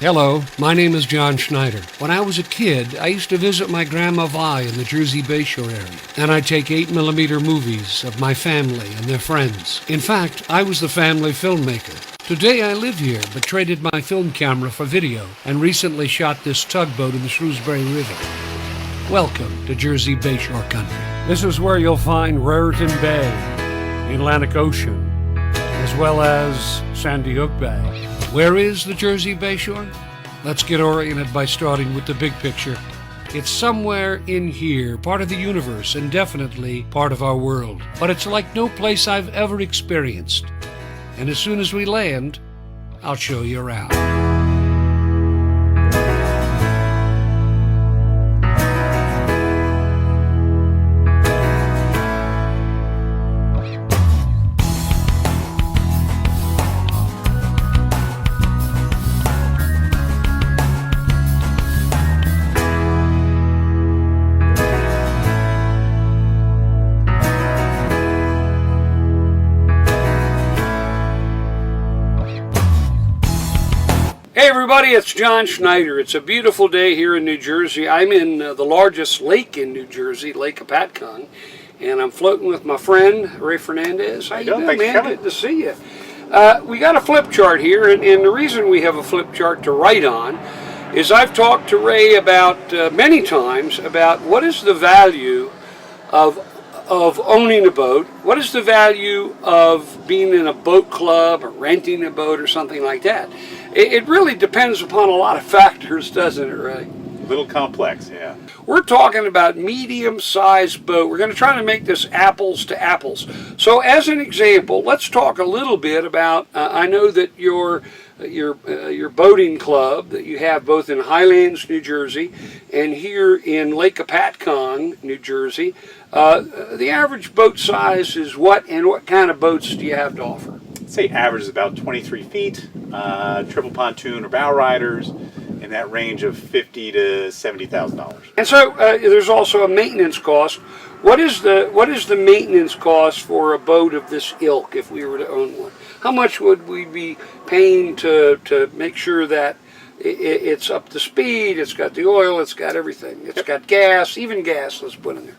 Hello, my name is John Schneider. When I was a kid, I used to visit my Grandma Vi in the Jersey Bayshore area, and I'd take 8mm movies of my family and their friends. In fact, I was the family filmmaker. Today I live here, but traded my film camera for video, and recently shot this tugboat in the Shrewsbury River. Welcome to Jersey Bayshore country. This is where you'll find Raritan Bay, the Atlantic Ocean, as well as Sandy Hook Bay. Where is the Jersey Bayshore? Let's get oriented by starting with the big picture. It's somewhere in here, part of the universe, and definitely part of our world. But it's like no place I've ever experienced. And as soon as we land, I'll show you around. Hey everybody, it's John Schneider. It's a beautiful day here in New Jersey. I'm in the largest lake in New Jersey, Lake Apatcong, and I'm floating with my friend, Ray Fernandez. How you doing, man? Good to see you. We got a flip chart here, and the reason we have a flip chart to write on is I've talked to Ray about many times about what is the value of owning a boat, what is the value of being in a boat club or renting a boat or something like that. It really depends upon a lot of factors, doesn't it, Ray? A little complex, yeah. We're talking about medium-sized boat. We're going to try to make this apples to apples. So as an example, let's talk a little bit about, I know that your boating club that you have both in Highlands, New Jersey, and here in Lake Apatcong, New Jersey, the average boat size is what, and what kind of boats do you have to offer? I'd say average is about 23 feet, triple pontoon or bow riders, in that range of $50,000 to $70,000. And so there's also a maintenance cost. What is the maintenance cost for a boat of this ilk if we were to own one? How much would we be paying to make sure that it's up to speed, it's got the oil, it's got everything, it's got gas, even gas, let's put in there.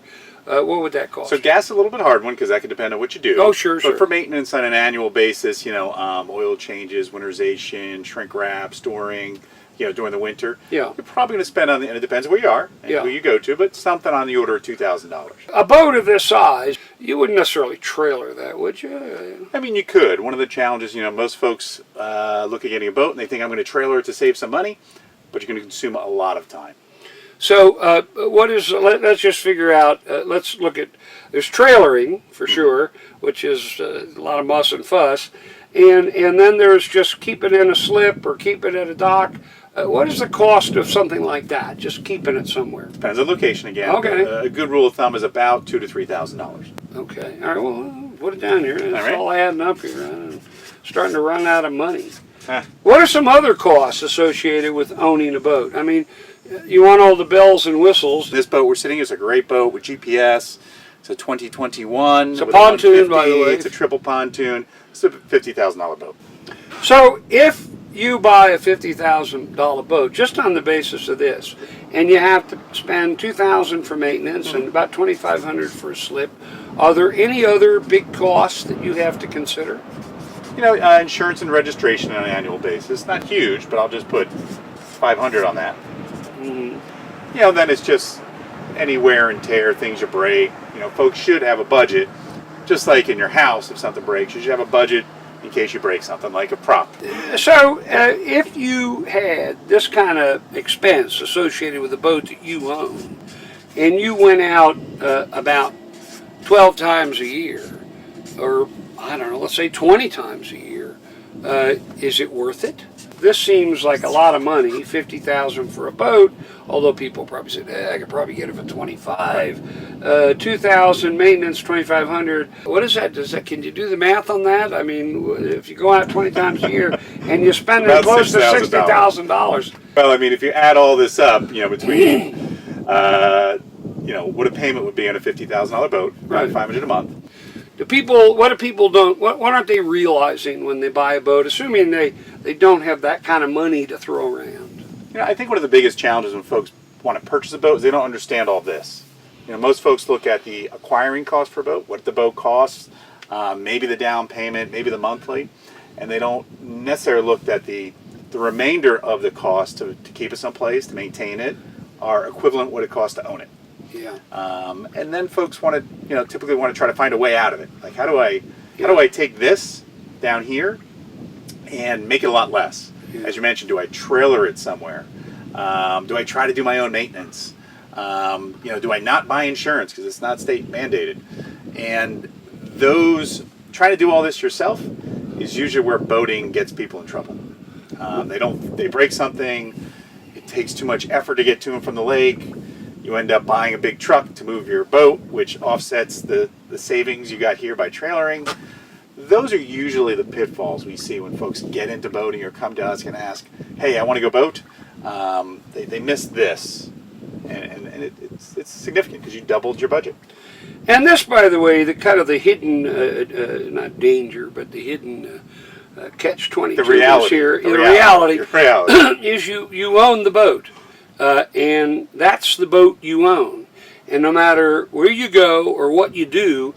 What would that cost? So gas is a little bit hard one because that could depend on what you do. Oh, sure. But for maintenance on an annual basis, oil changes, winterization, shrink wrap, storing, during the winter, you're probably going to spend and it depends where you are and who you go to, but something on the order of $2,000. A boat of this size, you wouldn't necessarily trailer that, would you? I mean, you could. One of the challenges, most folks look at getting a boat and they think I'm going to trailer it to save some money, but you're going to consume a lot of time. So let's just figure out, let's look at, there's trailering for sure, which is a lot of muss and fuss, and then there's just keep it in a slip or keep it at a dock. What is the cost of something like that, just keeping it somewhere? Depends on location again. Okay. A good rule of thumb is about $2,000 to $3,000. Okay, all right, well, put it down here. It's all adding up here. I'm starting to run out of money. What are some other costs associated with owning a boat? I mean, you want all the bells and whistles. This boat we're sitting in is a great boat with GPS. It's a 2021. It's a pontoon, by the way. It's a triple pontoon. It's a $50,000 boat. So if you buy a $50,000 boat just on the basis of this, and you have to spend $2,000 for maintenance and about $2,500 for a slip, are there any other big costs that you have to consider? Insurance and registration on an annual basis. Not huge, but I'll just put $500 on that. Then it's just any wear and tear, things you break. Folks should have a budget, just like in your house. If something breaks, you should have a budget in case you break something, like a prop. So if you had this kind of expense associated with the boat that you own, and you went out about 12 times a year, or I don't know, let's say 20 times a year, is it worth it? This seems like a lot of money, $50,000 for a boat, although people probably say, I could probably get it for $25,000. $2,000 maintenance, $2,500. What is that? Can you do the math on that? I mean, if you go out 20 times a year and you spend close to $60,000. Well, I mean, if you add all this up, between what a payment would be on a $50,000 boat, around $500 a month. What do people don't? What aren't they realizing when they buy a boat? Assuming they don't have that kind of money to throw around. I think one of the biggest challenges when folks want to purchase a boat is they don't understand all this. Most folks look at the acquiring cost for a boat, what the boat costs, maybe the down payment, maybe the monthly, and they don't necessarily look at the remainder of the cost to keep it someplace, to maintain it, are equivalent what it costs to own it. Yeah. And then folks want to, typically want to try to find a way out of it. Like, how do I take this down here and make it a lot less? Yeah. As you mentioned, do I trailer it somewhere? Do I try to do my own maintenance? Do I not buy insurance because it's not state mandated? And trying to do all this yourself is usually where boating gets people in trouble. They break something, it takes too much effort to get to them from the lake, you end up buying a big truck to move your boat, which offsets the savings you got here by trailering. Those are usually the pitfalls we see when folks get into boating or come to us and ask, hey, I want to go boat. They miss this, and it's significant because you doubled your budget. And this, by the way, the kind of the hidden, not danger, but the hidden catch-22 the reality here. The reality is you own the boat, and that's the boat you own. And no matter where you go or what you do,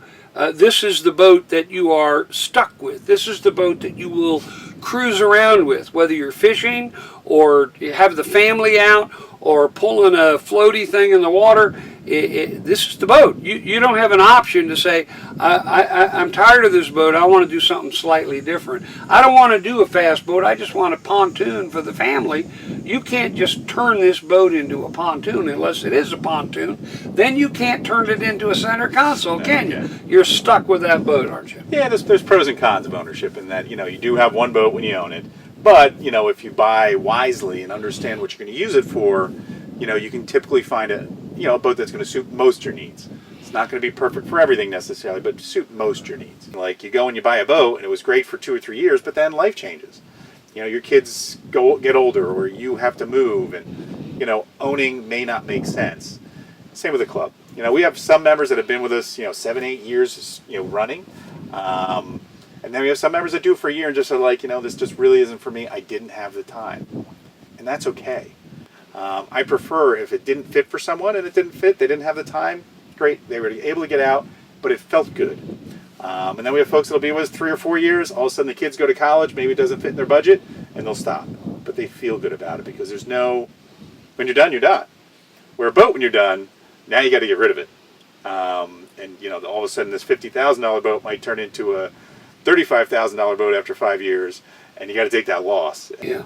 this is the boat that you are stuck with. This is the boat that you will cruise around with, whether you're fishing or you have the family out or pulling a floaty thing in the water. This is the boat. You don't have an option to say, I'm tired of this boat, I want to do something slightly different. I don't want to do a fast boat, I just want a pontoon for the family. You can't just turn this boat into a pontoon unless it is a pontoon. Then you can't turn it into a center console, can you? You're stuck with that boat, aren't you? Yeah, there's pros and cons of ownership in that, you do have one boat when you own it. But, if you buy wisely and understand what you're going to use it for, you can typically find a boat that's going to suit most your needs. It's not going to be perfect for everything necessarily, but suit most your needs. Like, you go and you buy a boat and it was great for 2 or 3 years, but then life changes. Your kids get older or you have to move, and, owning may not make sense. Same with the club. We have some members that have been with us, 7, 8 years, running. And then we have some members that do it for a year and just are like, this just really isn't for me. I didn't have the time. And that's okay. I prefer if it didn't fit for someone and it didn't fit, they didn't have the time, great, they were able to get out, but it felt good. And then we have folks that'll be with us 3 or 4 years, all of a sudden the kids go to college, maybe it doesn't fit in their budget, and they'll stop. But they feel good about it because there's when you're done, you're done. Where a boat, when you're done, now you got to get rid of it. And all of a sudden this $50,000 boat might turn into a $35,000 boat after 5 years, and you got to take that loss. Yeah,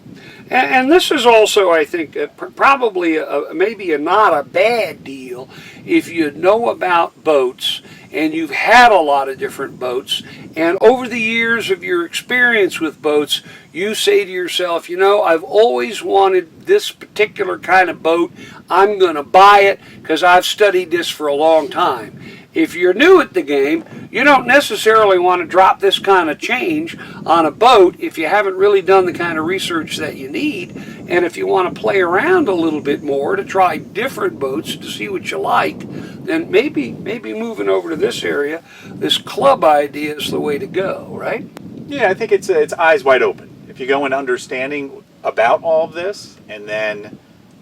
and this is also, I think, probably maybe not a bad deal if you know about boats and you've had a lot of different boats, and over the years of your experience with boats, you say to yourself, I've always wanted this particular kind of boat. I'm going to buy it because I've studied this for a long time. If you're new at the game, you don't necessarily want to drop this kind of change on a boat if you haven't really done the kind of research that you need. And if you want to play around a little bit more to try different boats to see what you like, then maybe moving over to this area, this club idea is the way to go, right? Yeah, I think it's eyes wide open. If you go in understanding about all of this, and then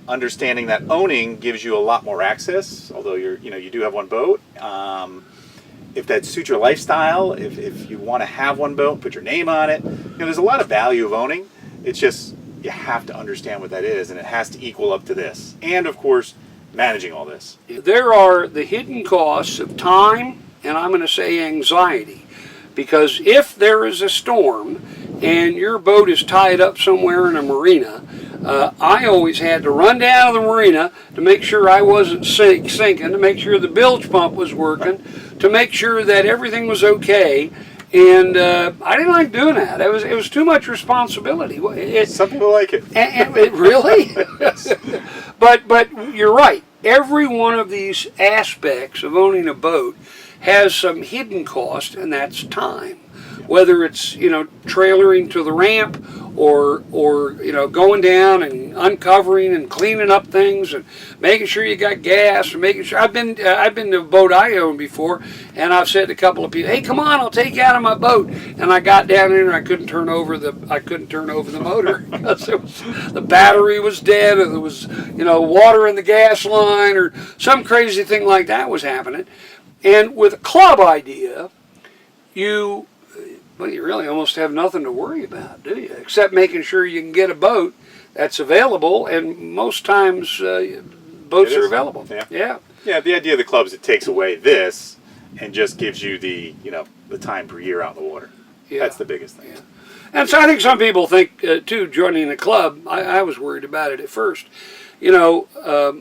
understanding that owning gives you a lot more access, although you do have one boat. If that suits your lifestyle, if you want to have one boat, put your name on it, there's a lot of value of owning. It's just you have to understand what that is, and it has to equal up to this. And of course, managing all this. There are the hidden costs of time, and I'm going to say anxiety, because if there is a storm and your boat is tied up somewhere in a marina, I always had to run down to the marina to make sure I wasn't sinking, to make sure the bilge pump was working, to make sure that everything was okay. And I didn't like doing that. It was too much responsibility. Some people like it. And it really? Yes. But you're right. Every one of these aspects of owning a boat has some hidden cost, and that's time. Whether it's trailering to the ramp, or going down and uncovering and cleaning up things and making sure you got gas and making sure. I've been to a boat I owned before, and I've said to a couple of people, "Hey, come on, I'll take you out of my boat." And I got down there and I couldn't turn over the motor because the battery was dead, or there was water in the gas line, or some crazy thing like that was happening. And with a club idea, you really almost have nothing to worry about, do you? Except making sure you can get a boat that's available, and most times boats are available. Yeah. The idea of the club is it takes away this and just gives you the time per year out in the water. Yeah. That's the biggest thing. Yeah. And so I think some people think too, joining a club. I was worried about it at first. Buying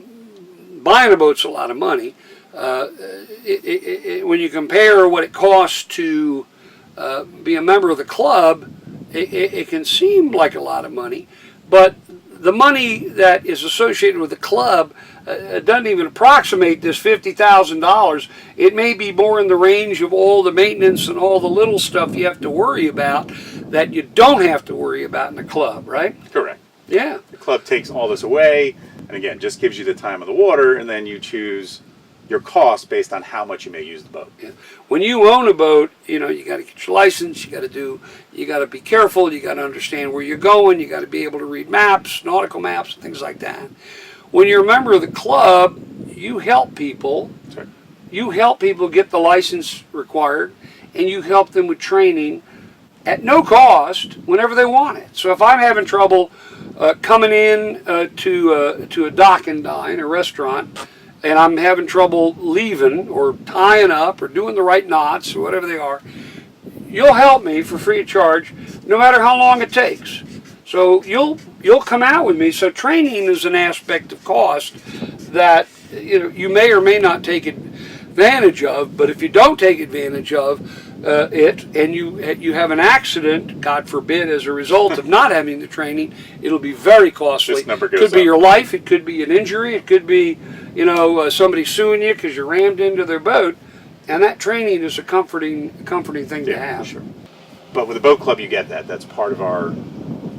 a boat's a lot of money. When you compare what it costs to be a member of the club, it can seem like a lot of money, but the money that is associated with the club doesn't even approximate this $50,000. It may be more in the range of all the maintenance and all the little stuff you have to worry about that you don't have to worry about in the club, right? Correct. Yeah. The club takes all this away, and again, just gives you the time of the water, and then you choose your cost based on how much you may use the boat. Yeah. When you own a boat, you got to get your license, you got to be careful, you got to understand where you're going, you got to be able to read maps, nautical maps, and things like that. When you're a member of the club, you help people. Sorry. You help people get the license required, and you help them with training at no cost whenever they want it. So if I'm having trouble coming in to a dock and dine, a restaurant, and I'm having trouble leaving or tying up or doing the right knots or whatever they are, you'll help me for free of charge no matter how long it takes. So you'll come out with me. So training is an aspect of cost that you may or may not take advantage of, but if you don't take advantage of it and you have an accident, God forbid, as a result of not having the training, it'll be very costly. This number goes It could be up. your life, it could be an injury, it could be somebody suing you because you rammed into their boat, and that training is a comforting thing to have. Sure. But with the boat club, you get that. That's part of our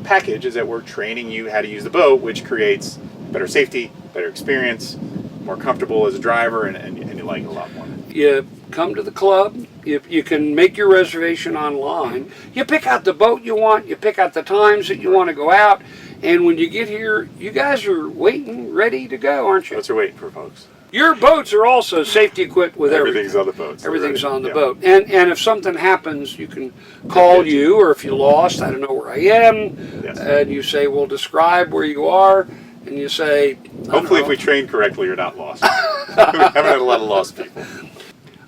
package, is that we're training you how to use the boat, which creates better safety, better experience, more comfortable as a driver, and you like it a lot more. You come to the club, you can make your reservation online, you pick out the boat you want, you pick out the times that you want to go out, and when you get here, you guys are waiting, ready to go, aren't you? Boats are waiting for folks. Your boats are also safety equipped with Everything's on the boats. Everything's on the boat. And if something happens, you can call you, or if you lost, I don't know where I am, Yes. and you say, well, describe where you are, and you say, hopefully if we train correctly, you're not lost. We haven't had a lot of lost people.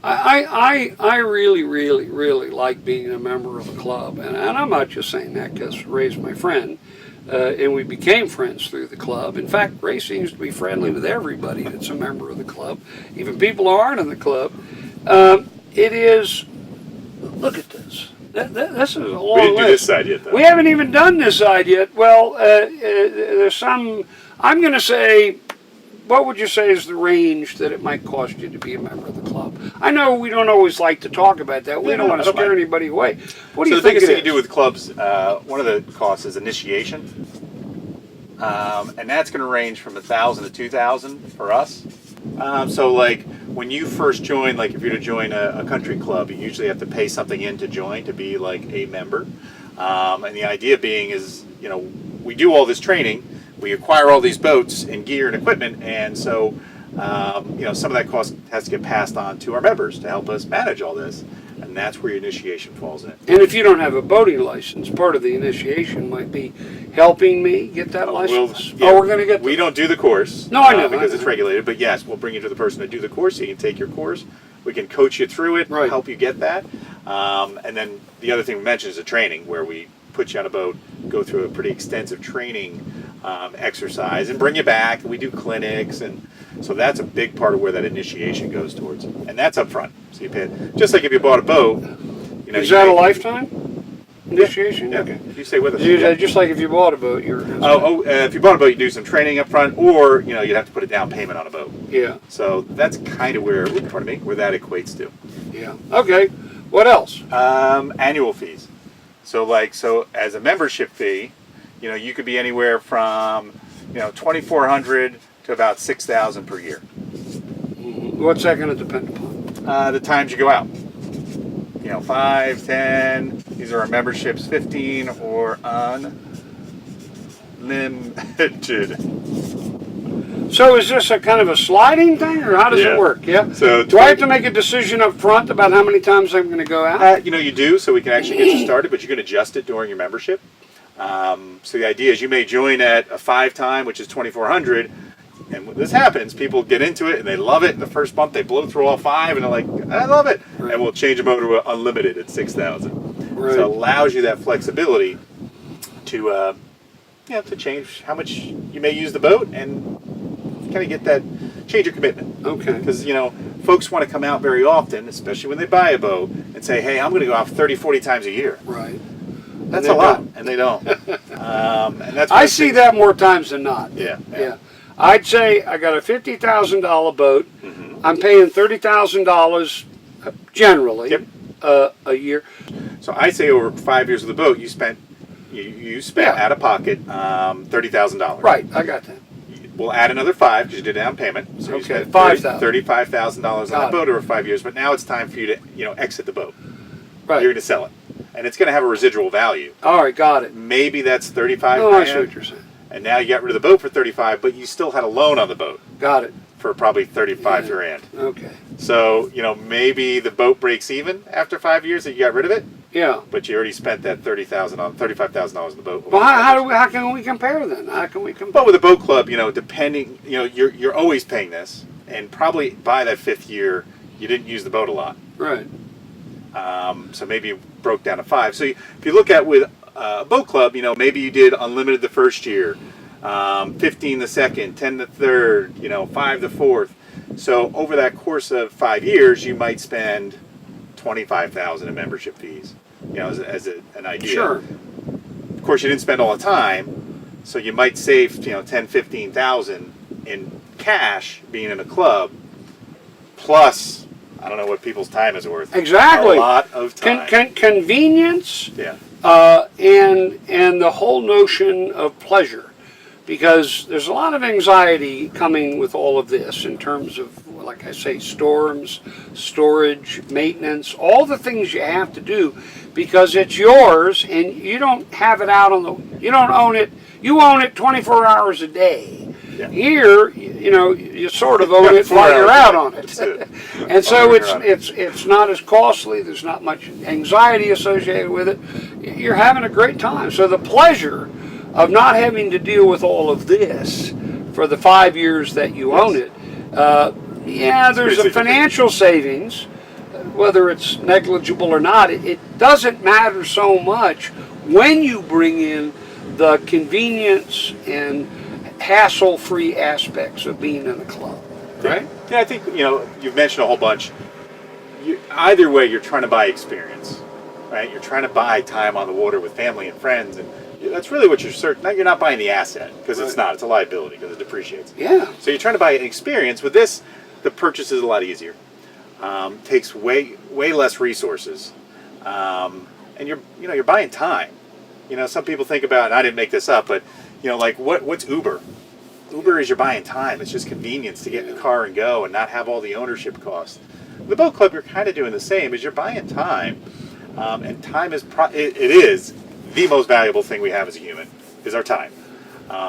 I really, really, really like being a member of a club, and I'm not just saying that because Ray's my friend, and we became friends through the club. In fact, Ray seems to be friendly with everybody that's a member of the club, even people who aren't in the club. It is, look at this. This is a long We didn't do list. this side yet, though. We haven't even done this side yet. Well, there's some, I'm going to say, what would you say is the range that it might cost you to be a member of the club? I know we don't always like to talk about that. We don't want to scare anybody away. What do you think? So the biggest thing you do with clubs, one of the costs is initiation, and that's going to range from $1,000 to $2,000 for us. So like when you first join, like if you're to join a country club, you usually have to pay something in to join to be like a member. And the idea being is, we do all this training. We acquire all these boats and gear and equipment, and so some of that cost has to get passed on to our members to help us manage all this, and that's where your initiation falls in. And if you don't have a boating license, part of the initiation might be helping me get that license. We're going to get. We don't do the course. No, I know because it's regulated. But yes, we'll bring you to the person to do the course. So you can take your course. We can coach you through it, help you get that, and then the other thing we mentioned is the training, where we put you on a boat, go through a pretty extensive training exercise, and bring you back. And we do clinics, and so that's a big part of where that initiation goes towards, and that's up front. So you pay it, just like if you bought a boat. Is that a lifetime initiation? Yeah. Okay. You stay with us. Just like if you bought a boat, if you bought a boat, you do some training up front, or you'd have to put a down payment on a boat. Yeah. So that's kind of where that equates to. Yeah. Okay. What else? Annual fees. So as a membership fee, you could be anywhere from, 2,400 to about 6,000 per year. What's that going to depend upon? The times you go out. 5, 10. These are our memberships, 15 or unlimited. So is this a kind of a sliding thing, or how does it work? Yeah. So do I have to make a decision up front about how many times I'm going to go out? You do, so we can actually get you started, but you can adjust it during your membership. So the idea is you may join at a 5 time, which is 2,400, and when this happens, people get into it and they love it. And the first month they blow through all 5, and they're like, "I love it," and we'll change them over to unlimited at 6,000. So it allows you that flexibility to to change how much you may use the boat and kind of get that change your commitment. Okay. Because folks want to come out very often, especially when they buy a boat, and say, "Hey, I'm going to go out 30, 40 times a year." Right. That's a lot, and they don't. And that's I see that more times than not. Yeah. I'd say I got a $50,000 boat. Mm-hmm. I'm paying $30,000 generally a year. So I say over 5 years of the boat, you spent out of pocket $30,000. Right, I got that. We'll add another 5 because you did down payment. So you spent $35,000 on that boat over 5 years. But now it's time for you to exit the boat. Right. You're going to sell it, and it's going to have a residual value. All right, got it. Maybe that's 35. Oh, I see what you're saying. And now you got rid of the boat for 35, but you still had a loan on the boat. Got it. For probably 35 grand. Okay. So maybe the boat breaks even after 5 years that you got rid of it. Yeah. But you already spent that $35,000 on the boat. Well, how can we compare then? How can we compare? But with a boat club, depending, you're always paying this, and probably by that 5th year, you didn't use the boat a lot. Right. So maybe you broke down to 5. So if you look at with a boat club, maybe you did unlimited the first year, 15 the second, 10 the third, 5 the fourth. So over that course of 5 years, you might spend $25,000 in membership fees, as an idea. Sure. Of course, you didn't spend all the time, so you might save, $10,000, $15,000 in cash being in a club, plus. I don't know what people's time is worth. Exactly. A lot of time. Convenience. Yeah. And the whole notion of pleasure, because there's a lot of anxiety coming with all of this in terms of, like I say, storms, storage, maintenance, all the things you have to do, because it's yours and you don't have it out you don't own it. You own it 24 hours a day. Yeah. Here, you sort of own it while you're out on it. And so it's not as costly. There's not much anxiety associated with it. You're having a great time. So the pleasure of not having to deal with all of this for the 5 years that you own it, there's a financial savings, whether it's negligible or not. It doesn't matter so much when you bring in the convenience and hassle-free aspects of being in a club, right? Yeah, I think, you've mentioned a whole bunch. Either way, you're trying to buy experience, right? You're trying to buy time on the water with family and friends, and that's really what you're searching. You're not buying the asset, because it's not. It's a liability, because it depreciates. Yeah. So you're trying to buy an experience. With this, the purchase is a lot easier. Takes way less resources, and you're buying time. Some people think about, and I didn't make this up, but like what's Uber? Uber is you're buying time. It's just convenience to get in the car and go and not have all the ownership costs. With the boat club, you're kind of doing the same. Is you're buying time, and time is it is the most valuable thing we have as a human, is our time.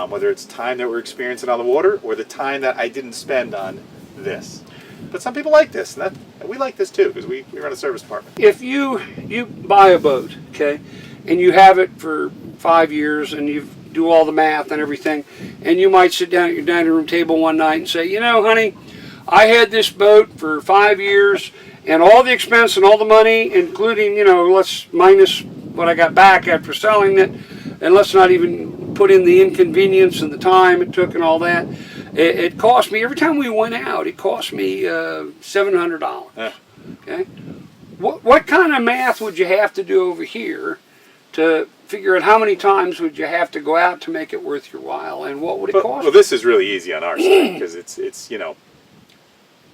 Whether it's time that we're experiencing on the water or the time that I didn't spend on this. But some people like this, and we like this too, because we run a service department. If you buy a boat, okay, and you have it for 5 years, and you do all the math and everything, and you might sit down at your dining room table one night and say, honey, I had this boat for 5 years, and all the expense and all the money, including, let's minus what I got back after selling it, and let's not even put in the inconvenience and the time it took and all that. It cost me, every time we went out, it cost me $700. Yeah. Okay? What kind of math would you have to do over here to figure out how many times would you have to go out to make it worth your while, and what would it cost? Well, this is really easy on our side, because it's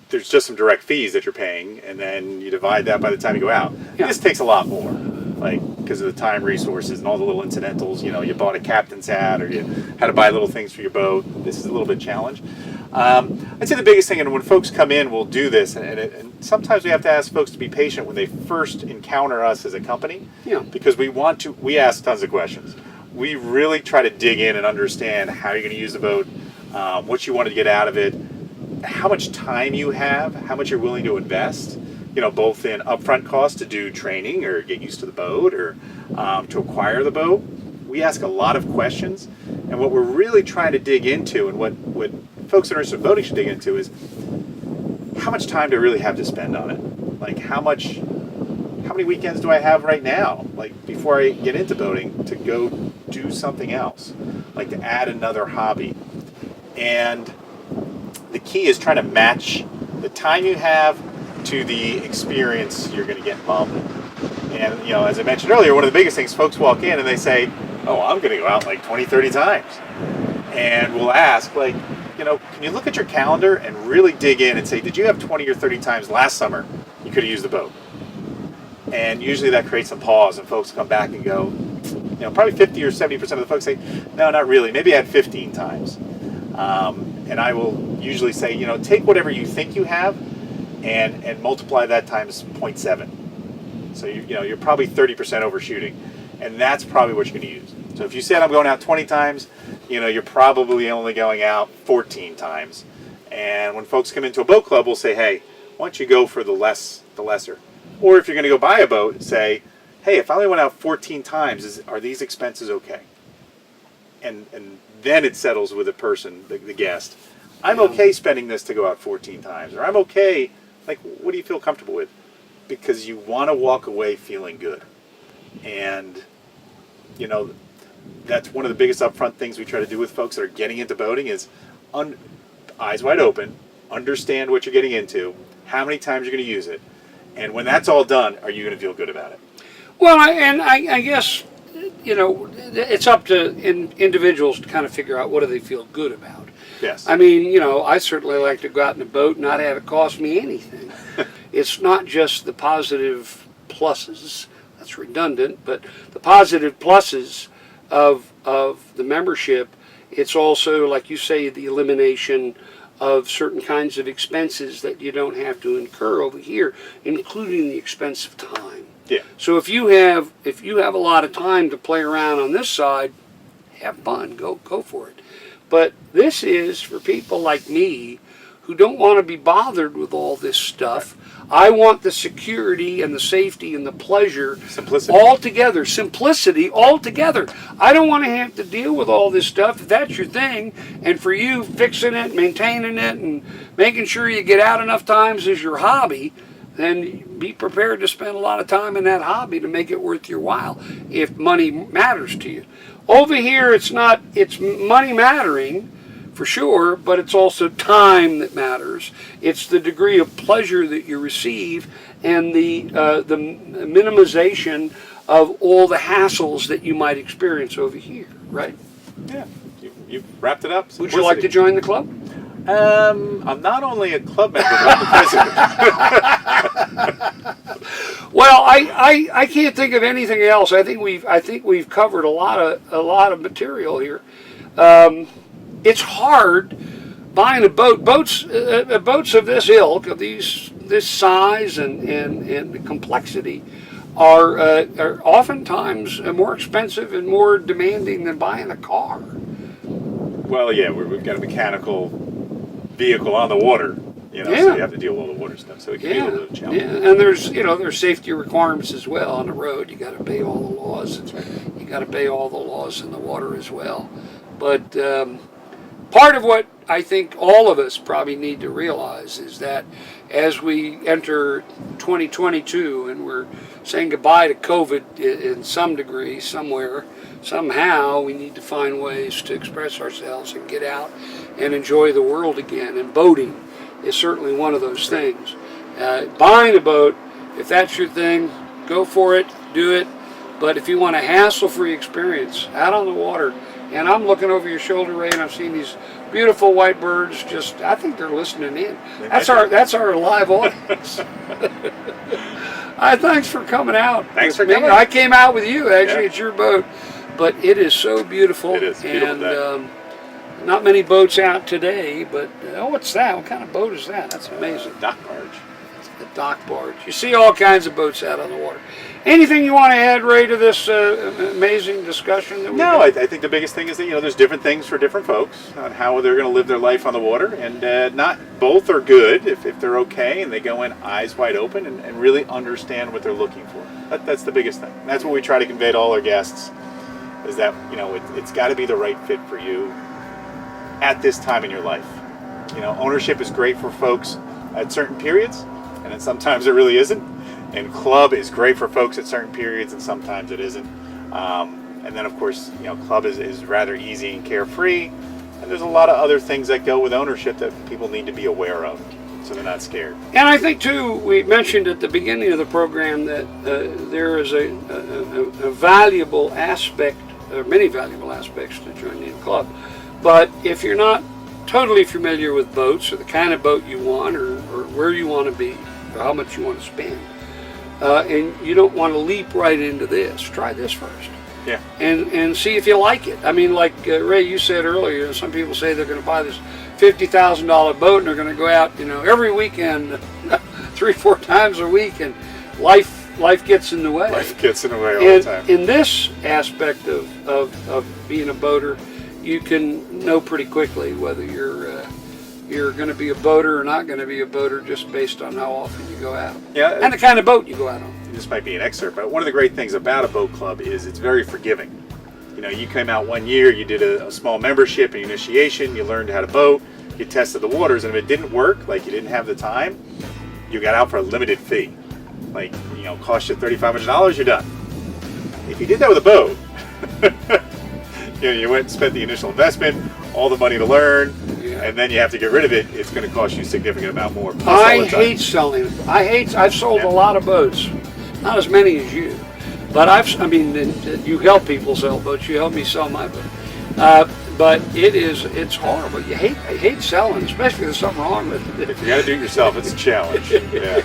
there's just some direct fees that you're paying, and then you divide that by the time you go out. Yeah. This takes a lot more. Like because of the time resources and all the little incidentals. You bought a captain's hat, or you had to buy little things for your boat. This is a little bit challenge. I'd say the biggest thing, and when folks come in, we'll do this, and sometimes we have to ask folks to be patient when they first encounter us as a company, because we ask tons of questions. We really try to dig in and understand how you're going to use the boat, what you want to get out of it, how much time you have, how much you're willing to invest, both in upfront costs to do training or get used to the boat, or to acquire the boat. We ask a lot of questions, and what we're really trying to dig into, and what folks that are interested in boating should dig into, is how much time do I really have to spend on it? Like how many weekends do I have right now, like before I get into boating, to go do something else, like to add another hobby. And the key is trying to match the time you have to the experience you're going to get involved in. And as I mentioned earlier, one of the biggest things, folks walk in and they say, oh, I'm going to go out like 20, 30 times. And we'll ask, like, can you look at your calendar and really dig in and say, did you have 20 or 30 times last summer you could have used the boat? And usually that creates some pause, and folks come back and go, probably 50 or 70% of the folks say, no, not really. Maybe I had 15 times. And I will usually say, take whatever you think you have and multiply that times 0.7. So you're probably 30% overshooting, and that's probably what you're going to use. So if you said I'm going out 20 times, you're probably only going out 14 times. And when folks come into a boat club, we'll say, hey, why don't you go for the lesser? Or if you're going to go buy a boat, say, hey, if I only went out 14 times, are these expenses okay? And then it settles with the person, the guest. I'm okay spending this to go out 14 times, or I'm okay. Like, what do you feel comfortable with? Because you want to walk away feeling good. And, that's one of the biggest upfront things we try to do with folks that are getting into boating is eyes wide open, understand what you're getting into, how many times you're going to use it, and when that's all done, are you going to feel good about it? Well, I guess, it's up to individuals to kind of figure out what do they feel good about. Yes. I mean, I certainly like to go out in a boat and not have it cost me anything. It's not just the positive pluses, that's redundant, but the positive pluses of the membership. It's also, like you say, the elimination of certain kinds of expenses that you don't have to incur over here, including the expense of time. Yeah. So if you have a lot of time to play around on this side, have fun, go for it. But this is for people like me who don't want to be bothered with all this stuff. I want the security and the safety and the pleasure. Simplicity. Simplicity altogether. I don't want to have to deal with all this stuff. If that's your thing, and for you, fixing it, maintaining it, and making sure you get out enough times is your hobby, then be prepared to spend a lot of time in that hobby to make it worth your while, if money matters to you. Over here, it's money mattering, for sure, but it's also time that matters. It's the degree of pleasure that you receive, and the minimization of all the hassles that you might experience over here, right? Yeah, you've wrapped it up. Simplicity. Would you like to join the club? I'm not only a club member, but I'm the president. Well, I can't think of anything else. I think we've covered a lot of material here. It's hard buying a boat. Boats of this ilk, of this size and complexity, are oftentimes more expensive and more demanding than buying a car. Well, yeah, we've got a mechanical vehicle on the water, so you have to deal with all the water stuff. So it can be a little bit challenging. Yeah, and there's safety requirements as well on the road. You got to obey all the laws. That's right. You got to obey all the laws in the water as well. But part of what I think all of us probably need to realize is that as we enter 2022 and we're saying goodbye to COVID in some degree, somewhere, somehow, we need to find ways to express ourselves and get out and enjoy the world again. And boating is certainly one of those things. Buying a boat, if that's your thing, go for it, do it. But if you want a hassle-free experience out on the water, and I'm looking over your shoulder, Ray, and I'm seeing these beautiful white birds. I think they're listening in. That's our live audience. Thanks for coming out. Thanks for me. coming. I came out with you. Actually, Yeah. it's your boat, but it is so beautiful. It is a beautiful and day. not many boats out today. But what's that? What kind of boat is that? That's amazing. Dock barge. The dock barge. You see all kinds of boats out on the water. Anything you want to add, Ray, to this amazing discussion that we No, had? I think the biggest thing is that there's different things for different folks on how they're going to live their life on the water, and not both are good if they're okay and they go in eyes wide open and really understand what they're looking for. That's the biggest thing. And that's what we try to convey to all our guests, is that it's got to be the right fit for you at this time in your life. Ownership is great for folks at certain periods, and then sometimes it really isn't. And club is great for folks at certain periods, and sometimes it isn't. And then, of course, club is rather easy and carefree. And there's a lot of other things that go with ownership that people need to be aware of, so they're not scared. And I think, too, we mentioned at the beginning of the program that there is a valuable aspect, or many valuable aspects to joining a club. But if you're not totally familiar with boats, or the kind of boat you want, or where you want to be, or how much you want to spend, and you don't want to leap right into this, try this first. Yeah. And see if you like it. I mean, like Ray, you said earlier, some people say they're going to buy this $50,000 boat and they're going to go out, every weekend, 3-4 times a week, and life gets in the way. Life gets in the way all the time. In this aspect of being a boater, you can know pretty quickly whether you're going to be a boater or not going to be a boater, just based on how often you go out. Yeah. And the kind of boat you go out on. This might be an excerpt, but one of the great things about a boat club is it's very forgiving. You came out one year, you did a small membership and initiation, you learned how to boat, you tested the waters, and if it didn't work, like you didn't have the time, you got out for a limited fee. Like, cost you $3,500, you're done. If you did that with a boat, you went and spent the initial investment, all the money to learn, and then you have to get rid of it, it's going to cost you a significant amount more. I hate selling. I've sold a lot of boats, not as many as you, but you help people sell boats. You help me sell my boat. But it's horrible. I hate selling, especially if there's something wrong with it. If you got to do it yourself, it's a challenge. Yeah.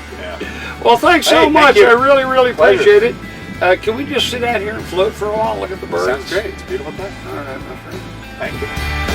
Well, thanks so much. Thank you. I really, really Pleasure. appreciate it. Can we just sit out here and float for a while, look at the birds? Sounds great. It's a beautiful day. All right, my friend. Thank you.